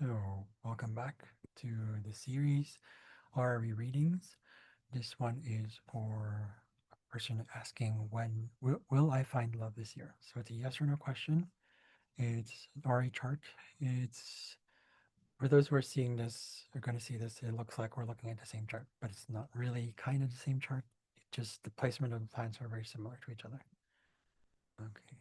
So, welcome back to the series HORARY readings. This one is for a person asking when will I find love this year? So it's a yes or no question. It's an HORARY chart. It's for those who are seeing this, are going to see this. It looks like we're looking at the same chart, but it's not really kind of the same chart. It just the placement of the planets are very similar to each other. Okay.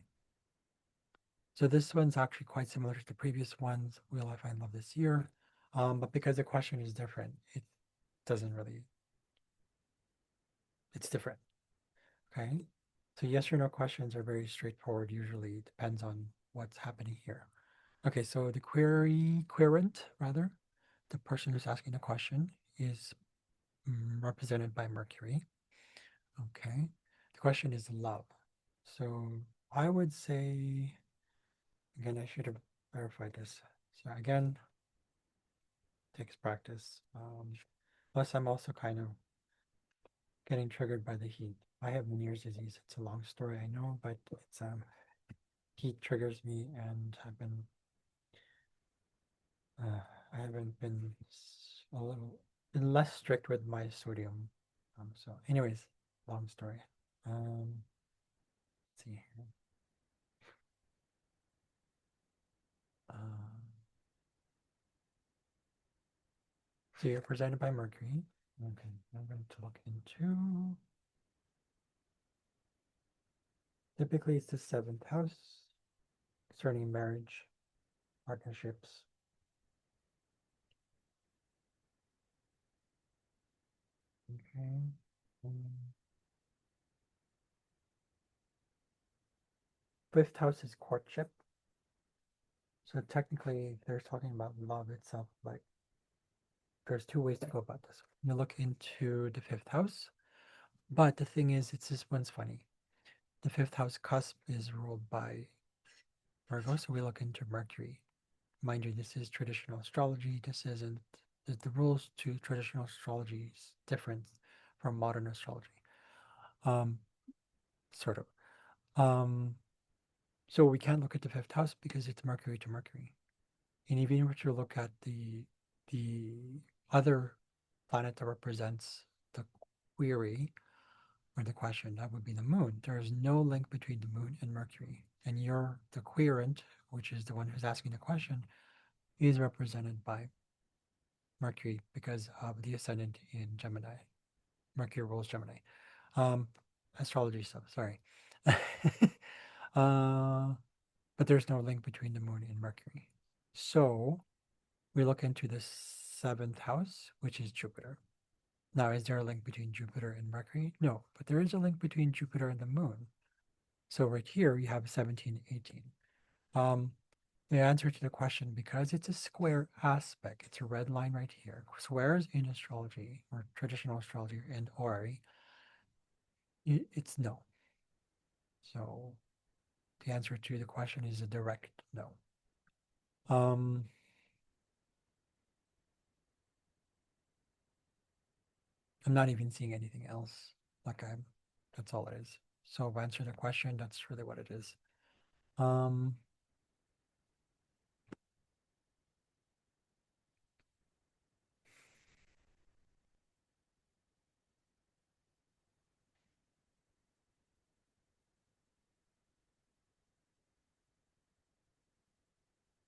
So this one's actually quite similar to the previous ones. Will I find love this year? But because the question is different, it doesn't really, it's different. Okay. So yes or no questions are very straightforward. Usually it depends on what's happening here. Okay. So the querent rather, the person who's asking the question is represented by Mercury. Okay. The question is love. So I would say, again, I should have verified this. So again, takes practice. Plus, I'm also kind of getting triggered by the heat. I have Meniere's disease. It's a long story, I know, but it's heat triggers me, and I haven't been a little been less strict with my sodium. So, anyways, long story. Let's see here. Um, so you're presented by Mercury. Okay, I'm going to look into. Typically, it's the seventh house concerning marriage, partnerships. Okay. Fifth house is courtship. So technically, they're talking about love itself. Like, there's two ways to go about this. You look into the fifth house, but the thing is, it's this one's funny. The fifth house cusp is ruled by Virgo, so we look into Mercury. Mind you, this is traditional astrology. This isn't the rules to traditional astrology is different from modern astrology. Um, sort of. Um, so we can't look at the fifth house because it's Mercury to Mercury. And even if you look at the other planet that represents the query or the question, that would be the moon. There is no link between the moon and Mercury. And you're the querent, which is the one who's asking the question, is represented by Mercury because of the ascendant in Gemini. Mercury rules Gemini. Um, Astrology stuff, sorry. uh, but there's no link between the moon and Mercury. So we look into the seventh house, which is Jupiter. Now, is there a link between Jupiter and Mercury? No, but there is a link between Jupiter and the moon. So right here, you have 17, 18. Um, the answer to the question, because it's a square aspect, it's a red line right here. Squares in astrology or traditional astrology and horary, it's no. So the answer to the question is a direct no. Um, I'm not even seeing anything else. That's all it is. So to answer the question, that's really what it is. Um,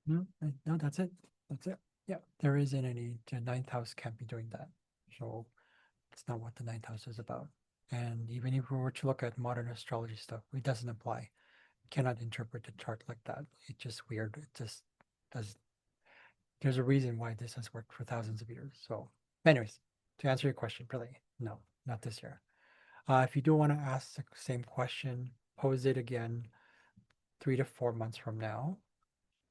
no, no, that's it. That's it. Yeah, there isn't any. The ninth house can't be doing that. So it's not what the ninth house is about. And even if we were to look at modern astrology stuff, it doesn't apply. Cannot interpret the chart like that. It's just weird. It just does. There's a reason why this has worked for thousands of years. So, anyways, to answer your question, really, no, not this year. If you do want to ask the same question, pose it again 3 to 4 months from now.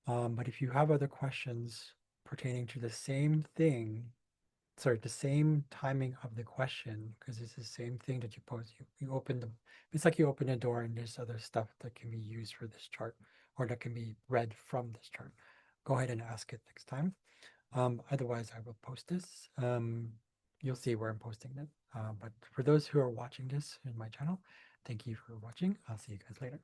But if you have other questions pertaining to the same thing, sorry, the same timing of the question, because it's the same thing that you pose, you open the, it's like you open a door and there's other stuff that can be used for this chart or that can be read from this chart. Go ahead and ask it next time. Otherwise, I will post this. You'll see where I'm posting it. But for those who are watching this in my channel, thank you for watching. I'll see you guys later.